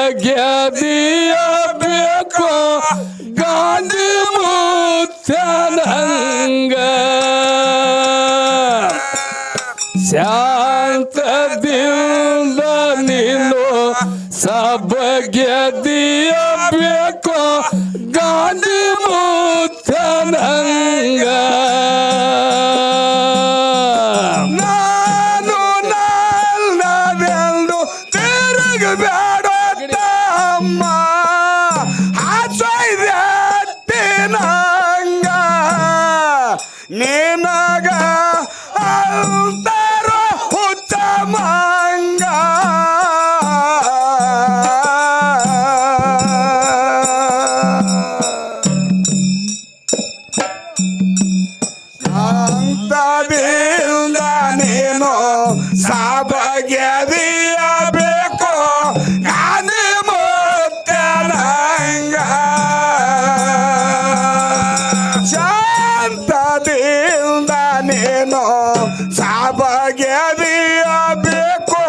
ಸಬಗೆದಿಯ ಬೇಕು ಗಾಂಧಿ ಮುತ್ಯನಂಗ ಶಾಂತದಿಂದ ನೀನು ಸಬಗೆದಿಯ ಬೇಕು ಗಾಂಧಿ ಮುತ್ಯನಂಗ ನಾನು ನಲ್ಲವೆಂದು ತಿರುಗಬೇಡ ತಮ್ಮ ಹಾಸೈದ್ಯತ್ತಿನಂಗ ನಿನಗ ಅಂತರ ಹುಚ್ಚ ಮಂಗ ಅಂತದಿಂದ ನೀನು ಸಬಗೆದಿಯ ಬೇಕು ಗಾಂಧಿ ಮುತ್ಯನಂಗ ಶಾಂತದಿಂದ ನೀನು ಸಬಗೆದಿಯ ಬೇಕು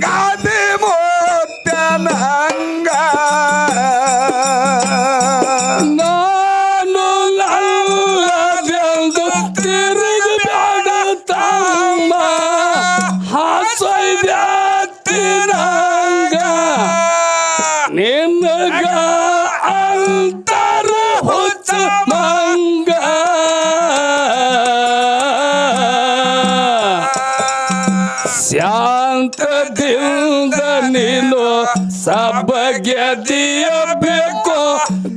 ಗಾಂಧಿ ಮುತ್ಯನಂಗ ನಾನು ನಲ್ಲವೆಂದು ತಿರುಗಬೇಡ ತಮ್ಮ ಹಾಸೈದ್ಯತ್ತಿನಂಗ ನಿನಗ ಅಂತರ ಹುಚ್ಚ ಮಂಗ ಶಾಂತದಿಂದ ನೀನು ಸಬಗೆದಿಯ ಬೇಕು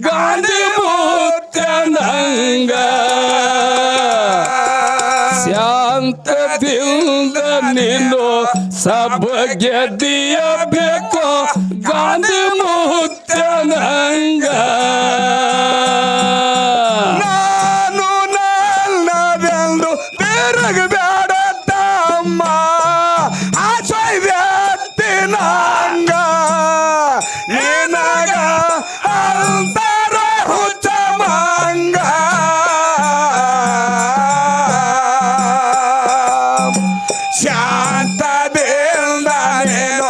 ಗಾಂಧಿ ಮುತ್ಯನಂಗ ಶಾಂತದಿಂದ ನೀನು ಸಬಗೆದಿಯ ಬೇಕು ಗಾಂಧಿ ಮುತ್ಯನಂಗ ನಾನು ನಲ್ಲವೆಂದು ತಿರುಗಬೇಡ ತಮ್ಮ ಆಶಯತ್ತಿನಂಗ ನಿನಗ ಅಂತರ ಹುಚ್ಚ ಮಂಗ ಶಾಂತದಿಂದ ನೀನು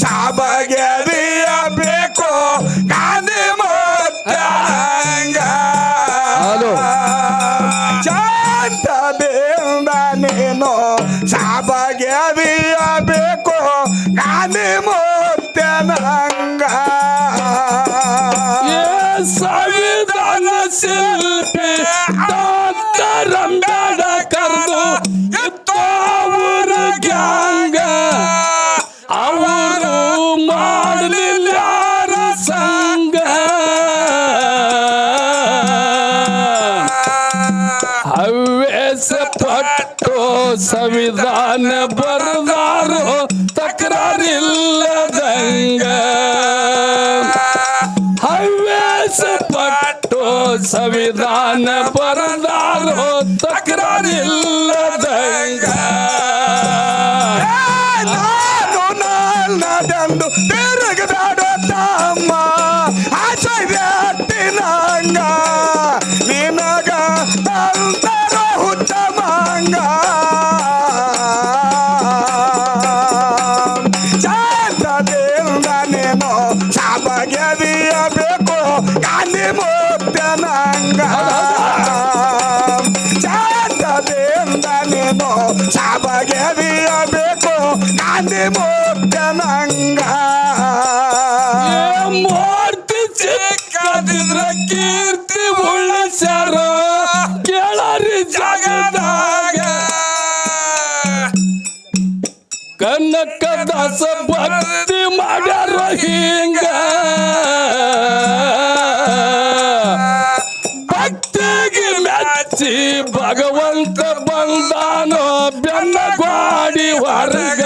ಸಬಗೆದಿಯ ಬೇಕು ಗಾಂಧಿ ಮುತ್ಯನಂಗ ಹಲೋ. ಶಾಂತದಿಂದ ನೀನು ಸಬಗೆದಿಯ ಬೇಕು ಗಾಂಧಿ ಮುತ್ಯನಂಗ ಏ ಸಂವಿಧಾನ ಶಿಲ್ಪಿ ಡಾಕ್ಟರ್ ಅಂಬೇಡ್ಕರ್ದು ಇತ್ತು ಅವ್ರ ಗ್ಯಾಂಗ ಅವರು ಮಾಡಲಿಲ್ಲ ಯಾರ ಸಂಗ ಹವ್ಯಾಸ ಪಟ್ಟು ಸಂವಿಧಾನ ಬರದಾರು ತಕರಾರಿಲ್ಲದಂಗ ಹವ್ಯಾಸ ಪಟ್ಟು ಸಂವಿಧಾನ ಬರದಾರು ತಕರಾರಿಲ್ಲದಂಗ ನಾನು ನಲ್ಲವೆಂದು ತಿರುಗಬೇಡ ತಮ್ಮ ಆಶಯತ್ತಿನಂಗ ನಿನಗ ಅಂತರ ಹುಚ್ಚ ಮಂಗ ಶಾಂತದಿಂದ ನೀನು ಸಬಗೆದಿಯ ಬೇಕು ಗಾಂಧಿ ಮುತ್ಯನಂಗ ಶಾಂತದಿಂದ ನೀನು ಸಬಗೆದಿಯ ಬೇಕು ಗಾಂಧಿ ಮುತ್ಯನಂಗ ಏ ಮೂರ್ತಿ ಚಿಕ್ಕದಿದ್ರ ಕೀರ್ತಿ ಉಳಿಸ್ಯಾರ ಕೇಳರಿ ಜಗದಾಗ ಕನಕದಾಸ ಭಕ್ತಿ ಮಾಡ್ಯಾರ ಹಿಂಗ ಭಕ್ತಿಗೆ ಮೆಚ್ಚಿ ಭಗವಂತ ಬಂದಾನೋ ಬೆನ್ನ ಗಾಡಿ ಹೊರಗ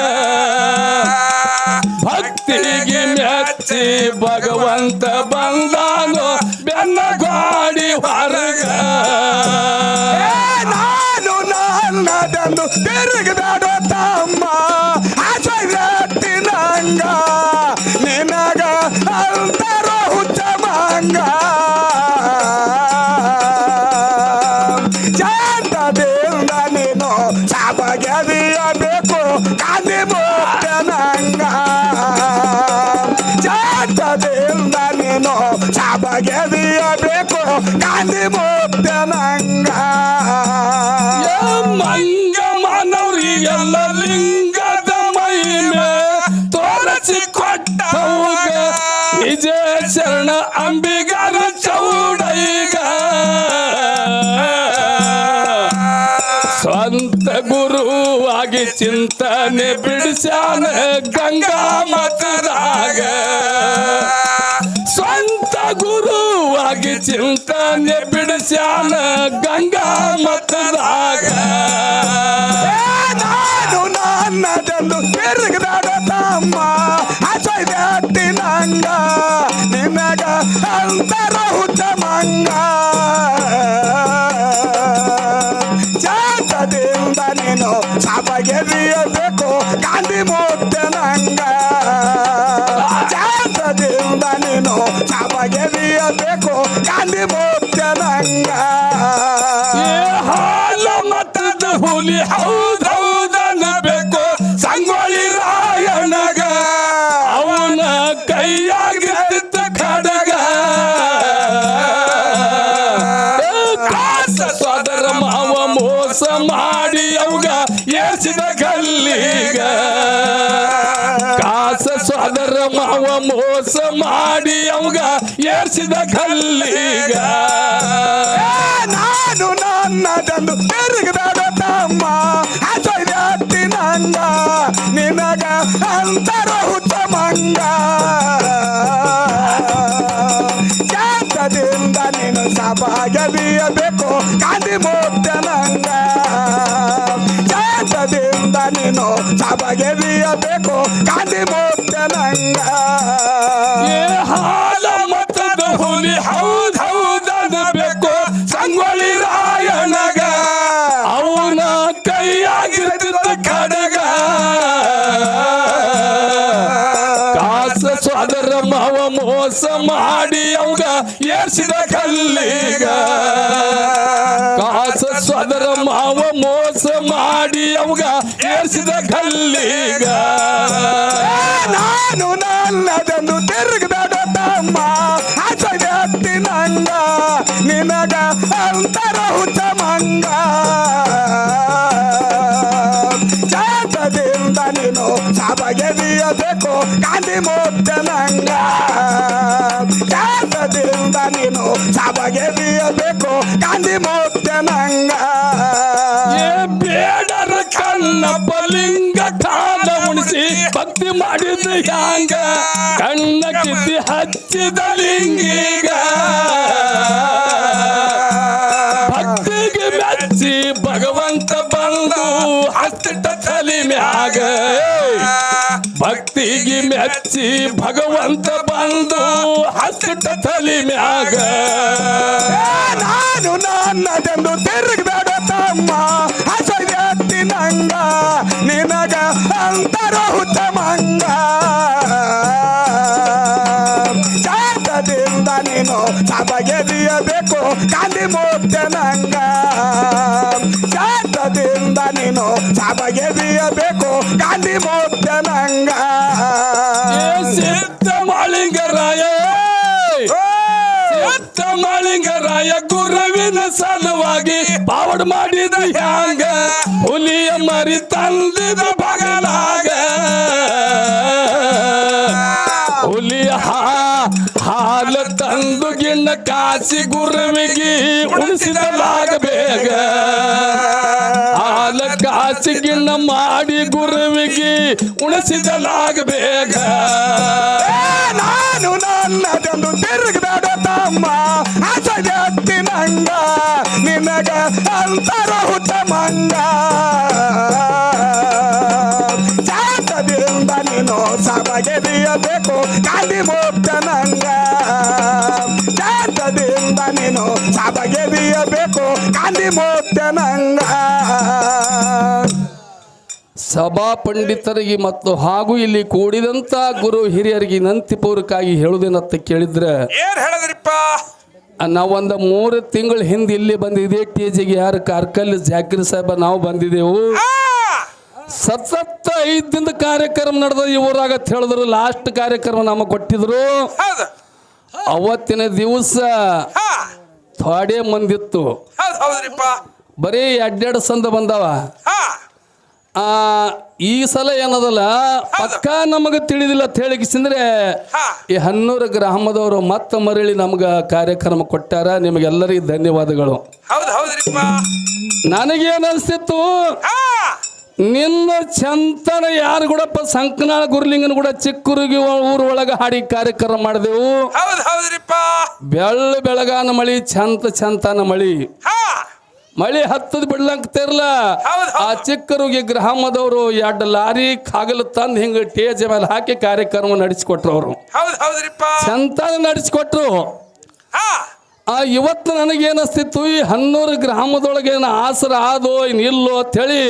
ಭಕ್ತಿಗೆ ಮೆಚ್ಚಿ ಭಗವಂತ ಬಂದಾನೋ ಬೆನ್ನ ಗಾಡಿ ಹೊರಗ ನಾನು ನಲ್ಲವೆಂದು ತಿರುಗಬೇಡ ತಮ್ಮ ಆಶಯತ್ತಿನಂಗ ನಿನಗ ಅಂತರ ಹುಚ್ಚ ಮಂಗ ಶಾಂತದಿಂದ ನೀನು ಸಬಗೆದಿಯ ಬೇಕು ಗಾಂಧಿ ಮುತ್ಯನಂಗ ಬಗೆದಿಯಬೇಕು ಗಾಂಧಿ ಮುದ್ದನಂಗ ಮಂಗ ಮಾನವರಿಗೆಲ್ಲ ಲಿಂಗದ ಮಹಿಮೆ ತೋರಿಸಿ ಕೊಟ್ಟವಾಗ ವಿಜಯ ಶರಣ ಅಂಬಿಗರ ಚೌಡೈಗ ಸ್ವಂತ ಗುರುವಾಗಿ ಚಿಂತನೆ ಬಿಡಿಸ್ಯಾನ ಗಂಗಾ ಮತದಾಗ ಸ್ವಂತ ಗುರುವಾಗಿ ಚಿಂತನೆ ಬಿಡಿಸ್ಯಾನ ಗಂಗಾ ಮತದಾಗ ನಾನು ನನ್ನದೆಂದು ತಿರುಗಿದಾಡ ತಮ್ಮ ಹಸೈದಟ್ಟಿನಂಗ ನಿನಗ ಅಂತರ ಹುಚ್ಚ ಮಂಗ ಜಾತದಿಂದ ನೀನು ಸಭೆಗೆದಿಯಬೇಕು ಗಾಂಧಿ ಮುದ್ದನಂಗ ಜಾತದಿಂದ ನೀನು ಸಭೆಗೆದಿಯಬೇಕು ಗಾಂಧಿ ಮುದ್ದನಂಗ ಹಾಲ ಮತದ ಹುಲಿ ಹೌದೌದನ್ನಬೇಕು ಸಂಗೊಳ್ಳಿ ರಾಯಣ್ಣಗ ಅವನ ಕೈಯಾಗಿದ್ದ ಖಡ್ಗ ಕಾಸ ಸೋದರ ಮಾವ ಮೋಸ ಮಾಡಿ ಅವಾಗ ಏರ್ಸಿದ ಗಲ್ಲಿಗ ಕಾಸ ಸೋದರ ಮಾವ ಮೋಸ ಮಾಡಿ ಅವಾಗ ಏರ್ಸಿದ ಗಲ್ಲಿಗ ನಾನು ನನ್ನದೆಂದು ತಿರುಗಿದಾಡ ತಮ್ಮ ಹಸೈದಟ್ಟಿನಂಗ ನಿನಗ ಅಂತರ ಹುಚ್ಚ ಮಂಗ ಜಾತದಿಂದ ನೀನು ಸಭೆಗೆದಿಯಬೇಕು ಗಾಂಧಿ ಮುದ್ದನಂಗ ಜಾತದಿಂದ ನೀನು ಸಭೆಗೆದಿಯಬೇಕು ಗಾಂಧಿ ಮುದ್ದನಂಗ ಹಾಲ ಮತದ ಹುಲಿ ಹೌದೌದನ್ನಬೇಕು ಸಂಗೊಳ್ಳಿ ರಾಯಣ್ಣಗ ಅವನ ಕೈಯಾಗಿದ್ದ ಖಡ್ಗ ಕಾಸ ಸೋದರ ಮಾವ ಮೋಸ ಮಾಡಿ ಅವಾಗ ಏರ್ಸಿದ ಕಲ್ಲಿಗ ಕಾಸ ಸೋದರ ಮಾವ ಮೋಸ ಮಾಡಿ ಅವಾಗ ಏರ್ಸಿದ ಕಲ್ಲಿಗ ನಾನು ನನ್ನದೆಂದು ತಿರುಗಿದಾಡ ತಮ್ಮ ಹಸೈದಟ್ಟಿನಂಗ ನಿನಗ ಅಂತರ ಹುಚ್ಚ ಮಂಗ ಜಾತದಿಂದ ನೀನು ಸಭೆಗೆದಿಯಬೇಕು ಗಾಂಧಿ ಮುದ್ದನಂಗ ಜಾತದಿಂದ ನೀನು ಸಭೆಗೆದಿಯಬೇಕು ಗಾಂಧಿ ಮುದ್ದನಂಗ ಬೇಡರ ಕಣ್ಣಪ್ಪ ಲಿಂಗ ಕಾಲ ಉಣಿಸಿ ಭಕ್ತಿ ಮಾಡಿದ ಹ್ಯಾಂಗ ಕಣ್ಣ ಕಿತ್ತಿ ಹಚ್ಚಿದ ಲಿಂಗಿಗ ಭಕ್ತಿಗೆ ಮೆಚ್ಚಿ ಭಗವಂತ ಬಂದು ಹತ್ತಿಟ್ಟ ತಲೆ ಮ್ಯಾಗ ಭಕ್ತಿಗೆ ಮೆಚ್ಚಿ ಭಗವಂತ ಬಂದು ಹತ್ತಿಟ್ಟ ತಲೆ ಮ್ಯಾಗ ನಾನು ನನ್ನದೆಂದು ತಿರುಗಿದಾಡ ತಮ್ಮ ಹಸೈದಟ್ಟಿನಂಗ ನಿನಗ ಅಂತರ ಹುಚ್ಚ ಮಂಗ ಜಾತದಿಂದ ನೀನು ಸಭೆಗೆದಿಯಬೇಕು ಗಾಂಧಿ ಮುದ್ದನಂಗ ಜಾತದಿಂದ ನೀನು ಸಭೆಗೆದಿಯಬೇಕು ಗಾಂಧಿ ಮುದ್ದನಂಗ ಸಿದ್ಧ ಮಾಳಿಂಗರಾಯ ಸಿದ್ಧ ಮಾಳಿಂಗರಾಯ ಗುರುವಿನ ಸಲುವಾಗಿ ಪಾವಡ್ ಮಾಡಿದ ಹ್ಯಾಂಗ ಹುಲಿಯ ಮರಿ ತಂದಿದ ಬಗಲಾಗ ಹುಲಿಯ ಹಾಲ ತಂದು ಗಿಣ್ಣ ಕಾಸಿ ಗುರುವಿಗೆ ಉಳಿಸಿದಲಾಗ ಬೇಗ ಹಾಲ ಕಾಸಿ ಗಿಣ್ಣ ಮಾಡಿ ಗುರುವಿಗೆ ಉಳಿಸಿದಲಾಗ ಬೇಗ ನಾನು ನನ್ನದೆಂದು ತಿರುಗಿದಾಡ ತಮ್ಮ ಹಸೈದಟ್ಟಿನಂಗ ನಿನಗ ಅಂತರ ಹುಚ್ಚ ಮಂಗ ಜಾತದಿಂದ ನೀನು ಸಭೆಗೆದಿಯಬೇಕು ಗಾಂಧಿ ಮುದ್ದನಂಗ ಜಾತದಿಂದ ನೀನು ಸಭೆಗೆದಿಯಬೇಕು ಗಾಂಧಿ ಮುದ್ದನಂಗ ಸಭಾ ಪಂಡಿತರಿಗೆ ಮತ್ತು ಹಾಗೂ ಇಲ್ಲಿ ಕೂಡಿದಂತ ಗುರು ಹಿರಿಯರಿಗೆ ನಂತಿಪೂರ್ವಕವಾಗಿ ಹೇಳುವುದೇನಂತ ಕೇಳಿದ್ರೆ ಏನ್ ಹೇಳಿದ್ರಿಪ್ಪ ನಾವೊಂದು 3 ತಿಂಗಳ ಹಿಂದೆ ಇಲ್ಲಿ ಬಂದಿದ್ದೆ ಟೇಜಿಗೆ ಯಾರು ಕಾರ್ಕಲ್ ಜಾಕಿರ್ ಸಾಹೇಬ ನಾವು ಬಂದಿದ್ದೆವು ಸತತ 5 ದಿನದ ಕಾರ್ಯಕ್ರಮ ನಡೆದ ಈ ಊರಾಗ ಹೇಳಿದ್ರು ಲಾಸ್ಟ್ ಕಾರ್ಯಕ್ರಮ ನಮಗೆ ಕೊಟ್ಟಿದ್ರು ಅವತ್ತಿನ ದಿವಸ ಹಾ ಥೋಡೆ ಮಂದಿತ್ತು, ಹೌದ್ರಿಪ್ಪ. ಬರೀ ಎರಡೆರಡು ಸಂದ ಬಂದವ. ಹಾ ಈ ಸಲ ಏನದಲ್ಲ ಪಕ್ಕ ನಮಗೆ ತಿಳಿದಿಲ್ಲ ಅಂತ ಹೇಳಿಕಿಸಿಂದ್ರೆ ಹಾ ಈ ಹನ್ನೂರು ಗ್ರಾಮದವರು ಮತ್ತೆ ಮರಳಿ ನಮ್ಗ ಕಾರ್ಯಕ್ರಮ ಕೊಟ್ಟಾರ. ನಿಮಗೆಲ್ಲರಿಗೂ ಧನ್ಯವಾದಗಳು. ಹೌದ್ರಿಪ್ಪ. ನನಗೇನು ಅನಿಸ್ತಿತ್ತು, ಹಾ ನಿನ್ನ ಚಂತನ ಯಾರು ಕೂಡಪ್ಪ ಸಂಕನಾಳ ಗುರುಲಿಂಗನ ಕೂಡ ಚಿಕ್ಕೂರಿಗೆ ಊರ ಒಳಗೆ ಹಾಡಿ ಕಾರ್ಯಕ್ರಮ ಮಾಡಿದೆವು. ಹೌದ್ರಿಪ್ಪ. ಬೆಳಗಾನ ಮಳಿ ಚಂತನ ಮಳಿ ಹಾ ಮಳಿ ಹತ್ತದ ಬಿಡ್ಲಂಕ್ತಿರ್ಲ. ಆ ಚಿಕ್ಕರಿಗೆ ಗ್ರಾಮದವರು 2 ಲಾರಿ ಕಾಗಲು ತಂದು ಹಿಂಗ ಟೇಜ್ ಮೇಲೆ ಹಾಕಿ ಕಾರ್ಯಕ್ರಮ ನಡೆಸಿಕೊಟ್ರು. ಅವರು ಹೌದ್ರಿಪ್ಪ. ಚಂತನ ನಡೆಸಿಕೊಟ್ರು. ಹಾ ಇವತ್ತು ನನಗೇನಿಸ್ತಿತ್ತು, ಈ ಹನ್ನೂರು ಗ್ರಾಮದೊಳಗೆ ಆಸರ ಆದೋ ಇನ್ ಇಲ್ಲೋ ಅಂತ ಹೇಳಿ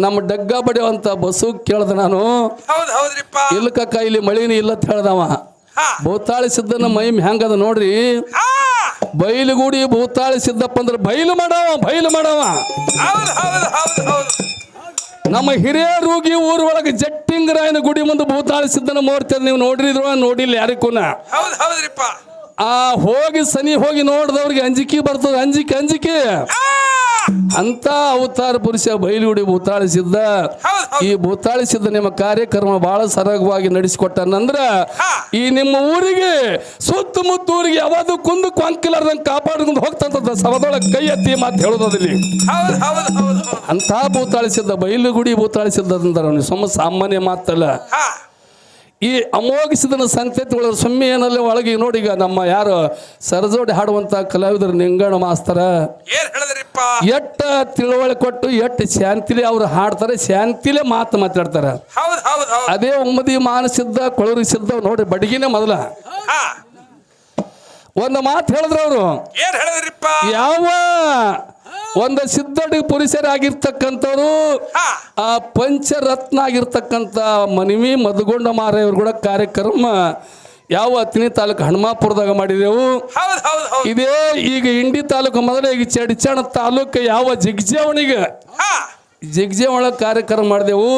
ನಮ್ಮ ಡಗ್ಗ ಬಡಿಯುವಂತ ಬಸ್ಸು ಕೇಳ್ದ ನಾನು. ಹೌದ್ರಿಪ್ಪ. ಇಲ್ಲ ಕಕ್ಕ ಇಲ್ಲಿ ಮಳಿನ ಇಲ್ಲ ಅಂತ ಹೇಳ್ದವ. ಭೂತಾಳಿ ಸಿದ್ದನ ಮೈಮ್ ಹೆಂಗದ ನೋಡ್ರಿ. ಬೈಲುಗೂಡಿ ಭೂತಾಳಿ ಸಿದ್ದಪ್ಪ ಅಂದ್ರೆ ಬೈಲು ಮಾಡವ. ನಮ್ಮ ಹಿರಿಯರೂಗಿ ಊರ ಒಳಗೆ ಜಟ್ಟಿಂಗರಾಯನ ಗುಡಿ ಮುಂದೆ ಭೂತಾಳಿ ಸಿದ್ದನ ಮೂರ್ತಿ ನೀವು ನೋಡಿದ್ರು ನೋಡಿಲ್ಲ ಯಾರಿಗೂನ. ಹೌದ್ರಿಪ್ಪ. ಹೋಗಿ ಸನಿ ಹೋಗಿ ನೋಡಿದವ್ರಿಗೆ ಅಂಜಿಕೆ ಬರ್ತದೆ. ಅಂಜಿಕೆ ಅಂತ ಅವತಾರ ಪುರುಷ ಬೈಲುಗುಡಿ ಭೂತಾಳಿಸಿದ್ದ. ಈ ಭೂತಾಳಿಸಿದ್ದ ನಿಮ್ಮ ಕಾರ್ಯಕ್ರಮ ಬಹಳ ಸರಾಗವಾಗಿ ನಡೆಸಿಕೊಟ್ಟನಂದ್ರ ಈ ನಿಮ್ಮ ಊರಿಗೆ ಸುತ್ತಮುತ್ತ ಊರಿಗೆ ಯಾವುದು ಕುಂದು ಕೊಂಕಿಲಾರ್ದಂಗೆ ಕಾಪಾಡ್ಕೊಂಡು ಹೋಗ್ತಂತ ಸಭದೊಳಗೆ ಕೈ ಎತ್ತಿ ಮಾತು ಹೇಳೋದಿಲ್ಲಿ. ಅಂತ ಭೂತಾಳಿಸಿದ್ದ ಬೈಲುಗುಡಿ ಭೂತಾಳಿಸಿದ್ದ ಅಂತಾರ. ಸುಮ್ಮ ಸಾಮಾನ್ಯ ಮಾತಲ್ಲ. ಈ ಅಮೋಘಿಸಿದನ ಸಂತತಿ ಒಳಗೆ ಸುಮ್ಮನೆ ಏನಲ್ಲ ಒಳಗೆ ನೋಡಿ. ಈಗ ನಮ್ಮ ಯಾರು ಸರಜೋಡಿ ಹಾಡುವಂತ ಕಲಾವಿದರು ನಿಂಗಣ ಮಾಸ್ತರ ಎಟ್ಟ ತಿಳುವಳಿ ಕೊಟ್ಟು ಎಟ್ಟು ಶಾಂತಿಲೆ ಅವ್ರು ಹಾಡ್ತಾರೆ, ಶಾಂತಿಲೆ ಮಾತಾಡ್ತಾರೆ. ಅದೇ ಒಮ್ಮದಿ ಮಾನಸಿದ್ದ ಕೊಳರಿಸಿದ್ದ ನೋಡಿ ಬಡಗಿನೇ ಮೊದಲ ಒಂದು ಮಾತು ಹೇಳಿದ್ರು ಅವರು. ಯಾವ ಒಂದು ಸಿದ್ಧಡಿ ಪುರುಷರಾಗಿರ್ತಕ್ಕಂಥವ್ರು ಆ ಪಂಚರತ್ನ ಆಗಿರ್ತಕ್ಕಂಥ ಮನವಿ ಮದಗೊಂಡ ಮಾರೆಯವರು ಕೂಡ ಕಾರ್ಯಕ್ರಮ ಯಾವ ಹತ್ತನೇ ತಾಲೂಕು ಹನುಮಾಪುರದಾಗ ಮಾಡಿದೆವು. ಇದೇ ಈಗ ಇಂಡಿ ತಾಲೂಕು ಮೊದಲೇ ಈಗ ಚಡಿಚಾಣ ತಾಲೂಕು ಯಾವ ಜಿಗ್ಜೇವಣ ಕಾರ್ಯಕ್ರಮ ಮಾಡಿದೆವು.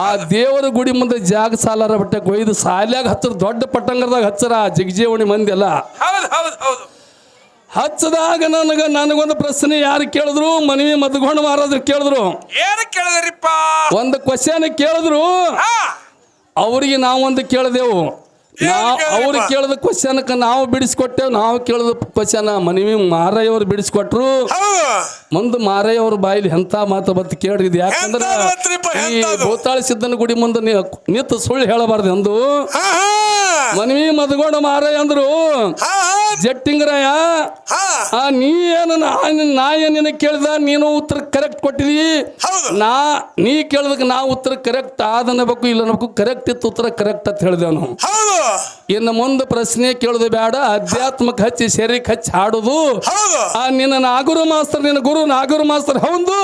ಆ ದೇವರ ಗುಡಿ ಮುಂದೆ ಜಾಗ ಸಾಲಾರ ಬಟ್ಟೆ ಒಯ್ದು ಸಾಲ್ಯಾಗ ಹಚ್ಚರ ದೊಡ್ಡ ಪಟ್ಟಂಗರದಾಗ ಹಚ್ಚರ ಜಿಗ್ಜೇವಣಿ ಮಂದಿ ಎಲ್ಲ ಹಚ್ಚದಾಗ ನನಗೊಂದು ಪ್ರಶ್ನೆ ಯಾರು ಕೇಳಿದ್ರು, ಮನವಿ ಮದ್ಗೊಂಡು ಮಾರಾದ್ರು ಕೇಳಿದ್ರು. ಒಂದು ಕ್ವಶನ್ ಕೇಳಿದ್ರು. ಅವ್ರಿಗೆ ನಾವೊಂದು ಕೇಳಿದೆವು. ಅವ್ರು ಕೇಳಿದ ಕ್ವಶನ್ಕ ನಾವು ಬಿಡಿಸ್ಕೊಟ್ಟೆವು. ನಾವು ಕೇಳಿದ ಕ್ವಶನ್ ಮನವಿ ಮಾರಯ್ಯವ್ರು ಬಿಡಿಸ್ಕೊಟ್ರು. ಮುಂದೆ ಮಾರಯ್ಯವ್ರ ಬಾಯಿಲಿ ಎಂತ ಮಾತು ಬತ್ತು ಕೇಳ್ರಿ. ಇದು ಯಾಕಂದ್ರೆ ಈ ಭೂತಾಳಿ ಸಿದ್ದನ ಗುಡಿ ಮುಂದೆ ನಿಂತು ಸುಳ್ಳು ಹೇಳಬಾರ್ದು ಎಂದು ಮನವಿ ಮದ್ಗೊಂಡ ಮಾರಯ್ಯ ಅಂದ್ರು. ಜಟ್ಟಿಂಗರಾಯ ನೀ ಏನು ನಾ ಏನೇನು ಕೇಳಿದ ನೀನು ಉತ್ತರ ಕರೆಕ್ಟ್ ಕೊಟ್ಟಿದಿ. ನೀ ಕೇಳಿದಕ್ಕೆ ನಾ ಉತ್ತರ ಕರೆಕ್ಟ್ ಆದನಬೇಕು ಇಲ್ಲ ಅನ್ಬೇಕು. ಕರೆಕ್ಟ್ ಇತ್ತು ಉತ್ತರ ಕರೆಕ್ಟ್ ಅಂತ ಹೇಳಿದೆ ನಾನು. ಇನ್ನು ಮುಂದೆ ಪ್ರಶ್ನೆ ಕೇಳೋದು ಬೇಡ, ಅಧ್ಯಾತ್ಮಕ್ಕೆ ಹಚ್ಚಿ ಶರೀರಕ್ಕೆ ಹಚ್ಚಿ ಹಾಡುದು. ನಿನ್ನ ನಾಗೂರು ಮಾಸ್ತರ್, ನಿನ್ನ ಗುರು ನಾಗೂರು ಮಾಸ್ತರ್ ಹೌದು.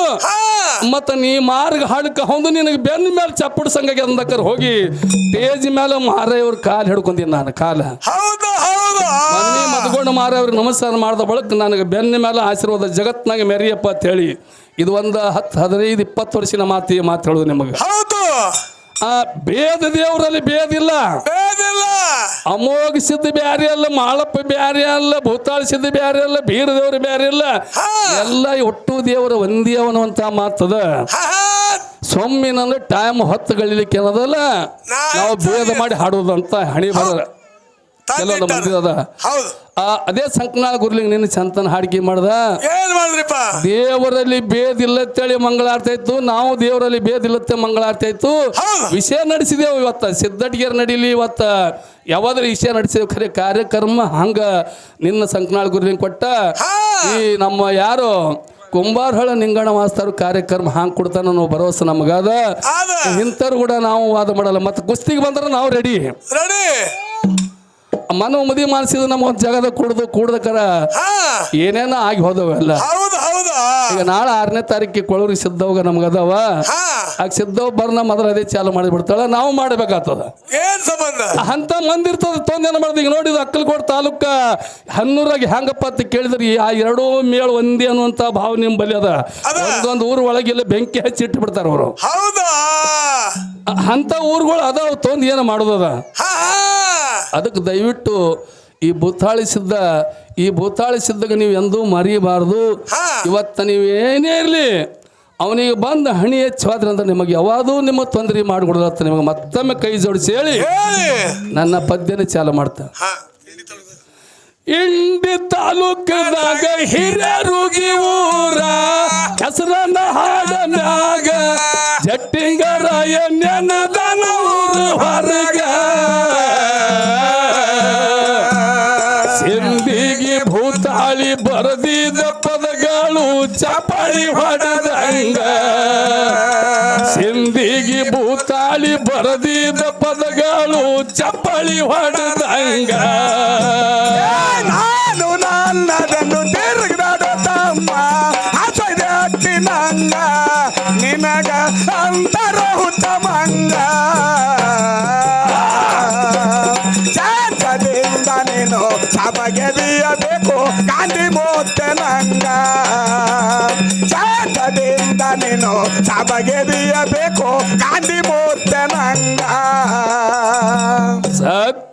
ಮತ್ತ ನೀ ಮಾರ್ಗ ಹಾಡಕ ಹೌದು. ನಿನಗೆ ಬೆನ್ನ ಮೇಲೆ ಚಪ್ಪಡು ಸಂಘಕ್ಕೆ ಅಂದಕ್ಕರ್ ಹೋಗಿ ಟೇಜ್ ಮೇಲೆ ಮಾರಯ್ಯವ್ರ ಕಾಲು ಹಿಡ್ಕೊಂತೀನಿ ನಾನು. ಕಾಲ ಮನೆ ಮದ್ಕೊಂಡು ಮಾರವ್ರಿಗೆ ನಮಸ್ಕಾರ ಮಾಡಿದ ಬಳಿಕ ನನಗೆ ಬೆನ್ನ ಮೇಲೆ ಆಶೀರ್ವಾದ ಜಗತ್ನಾಗ ಮೆರಿಯಪ್ಪ ಅಂತ ಹೇಳಿ ಇದು ಒಂದು 10, 15, 20 ವರ್ಷದ ಮಾತು ಹೇಳೋದು ನಿಮಗೆ. ಭೇದ ದೇವರಲ್ಲಿ ಭೇದಿಲ್ಲ. ಅಮೋಘಿಸಿದ್ದ ಬ್ಯಾರೆ ಅಲ್ಲ, ಮಾಳಪ್ಪ ಬ್ಯಾರೆ ಅಲ್ಲ, ಭೂತಾಳಿಸಿದ್ದ ಬ್ಯಾರೆ ಅಲ್ಲ, ಬೀರ ದೇವ್ರ ಬ್ಯಾರೆ ಇಲ್ಲ. ಎಲ್ಲ ಒಟ್ಟು ದೇವರ ಒಂದೇ ಅನ್ನುವಂತ ಮಾತದ. ಸೊಮ್ಮಿನಂದ್ರೆ ಟೈಮ್ 10 ಗಳಿಲಿಕ್ಕೆ ಏನದಲ್ಲ ನಾವು ಭೇದ ಮಾಡಿ ಹಾಡೋದಂತ ಹಣಿ ಬರ ಕೆಲವೊಂದು ಮಂದಿ ಅದ. ಅದೇ ಸಂಕನಾಳ ಗುರುಲಿಂಗ ನಿನ್ನ ಚಂತನ ಹಾಡಿಕೆ ಮಾಡ್ದ. ದೇವರಲ್ಲಿ ಭೇದಿಲ್ಲತ್ತೇಳಿ ಮಂಗಳಾರ್ತಿ ಆಯ್ತು. ನಾವು ದೇವರಲ್ಲಿ ಭೇದಿಲ್ಲತ್ತೆ ಮಂಗಳಾರ್ತಿ ಆಯ್ತು. ವಿಷಯ ನಡೆಸಿದೆವು. ಇವತ್ತ ಸಿದ್ದಟಿಗೆರ್ ನಡೀಲಿ, ಇವತ್ತ ಯಾವಾದ್ರೂ ವಿಷಯ ನಡೆಸಿದೆವು. ಖರೆ ಕಾರ್ಯಕ್ರಮ ಹಂಗ ನಿನ್ನ ಸಂಕನಾಳ ಗುರುಲಿಂಗ ಕೊಟ್ಟ ಈ ನಮ್ಮ ಯಾರು ಕುಂಬಾರಹಳ್ಳ ನಿಂಗಣ್ಣ ಮಾಸ್ತರು ಕಾರ್ಯಕ್ರಮ ಹಾಂಗ್ ಕೊಡ್ತಾನ ನಾವು ಭರವಸೆ ನಮಗಾದ. ಇಂಥವ್ರು ಕೂಡ ನಾವು ವಾದ ಮಾಡಲ್ಲ. ಮತ್ತೆ ಕುಸ್ತಿಗೆ ಬಂದ್ರೆ ನಾವು ರೆಡಿ. ಮನ ಮದಿ ಮಾಡಿಸಿದ ನಮ್ಮ ಒಂದು ಜಗದ ಕೂಡದಕ್ಕರ ಏನೇನ ಆಗಿ ಹೋದವೆಲ್ಲ. ಈಗ ನಾಳೆ 6ನೇ ತಾರೀಕಿಗೆ ಕೊಳೂರಿ ಸಿದ್ದವ್ಗ ನಮ್ಗದವ. ಆಗ ಸಿದ್ದವ್ ಬರ್ನ ಮೊದಲ ಅದೇ ಚಾಲು ಮಾಡಿಬಿಡ್ತಾಳ. ನಾವು ಮಾಡಬೇಕಾಗ್ತದ. ಅಂತ ಮಂದಿ ಇರ್ತದ ತೊಂದೇನ ಮಾಡ್ದ. ಈಗ ನೋಡಿದ ಅಕ್ಕಲಕೋಟೆ ತಾಲೂಕ ಹನ್ನೂರಾಗ ಹೆಂಗಪ್ಪ ಅಂತ ಕೇಳಿದ್ರಿ ಆ 2 ಮೇಳ ಒಂದೇ ಅನ್ನುವಂತ ಭಾವ ನಿಮ್ ಬಲಿ ಅದ. ಒಂದೊಂದು ಊರ್ ಒಳಗೆಲ್ಲ ಬೆಂಕಿ ಹಚ್ಚಿ ಇಟ್ಟು ಬಿಡ್ತಾರ ಅವರು. ಅಂತ ಊರುಗಳು ಅದಾವ ತೊಂದ್ ಏನ ಮಾಡೋದದ. ಅದಕ್ಕೆ ದಯವಿಟ್ಟು ಈ ಭೂತಾಳಿ ಸಿದ್ದಾಗ ನೀವು ಎಂದೂ ಮರಿಬಾರ್ದು. ಇವತ್ತು ನೀವು ಏನೇ ಇರಲಿ ಅವನಿಗೆ ಬಂದು ಹಣಿ ಹೆಚ್ಚಾದ್ರೆ ಅಂದ್ರೆ ನಿಮಗೆ ಯಾವಾಗೂ ನಿಮ್ಮ ತೊಂದರೆ ಮಾಡಿಕೊಡೋದತ್ತ ನಿಮಗೆ ಮತ್ತೊಮ್ಮೆ ಕೈ ಜೋಡಿಸಿ ಹೇಳಿ ನನ್ನ ಪದ್ಯನ ಚಾಲು ಮಾಡ್ತಾ. ಇಂಡಿ ತಾಲೂಕದಾಗ ಹಿರಿಯರುಗಿ ಊರ ಹೆಸರನ್ನ ಹಾಡನಾಗ ಜಟ್ಟಿಂಗರಾಯ ನೆನದನ ಊರು ಹೊರಗ ಸಿಂಧಿಗೆ ಭೂತಾಳಿ ಬರದಿದ ಪದಗಳು ಚಪಾಳಿ ಹೊಡೆದಂಗ ಸಿಂಧಿಗೆ ಭೂತಾಳಿ ಬರದಿದ ಪದಗಳು ಚಪಾಳಿ ಹೊಡೆದಂಗ ನಾನು ನನ್ನದನ್ನು ತಿರುಗಿದ ತಮ್ಮ ಹಸಿದಟ್ಟಿನಂಗ ನಿನಗ ಅಂತರ ಉತ್ತಮಂಗ ಜಾತದಿಂದ ನೀನು ಸಬಗೆದಿಯಬೇಕು ಗಾಂಧಿ ಮೂರ್ತೆನಂಗ ಜಾತದಿಂದ ನೀನು ಸಬಗೆದಿಯಬೇಕು ಗಾಂಧಿ ಮೂರ್ತೆನಂಗ ಸತ್ಯ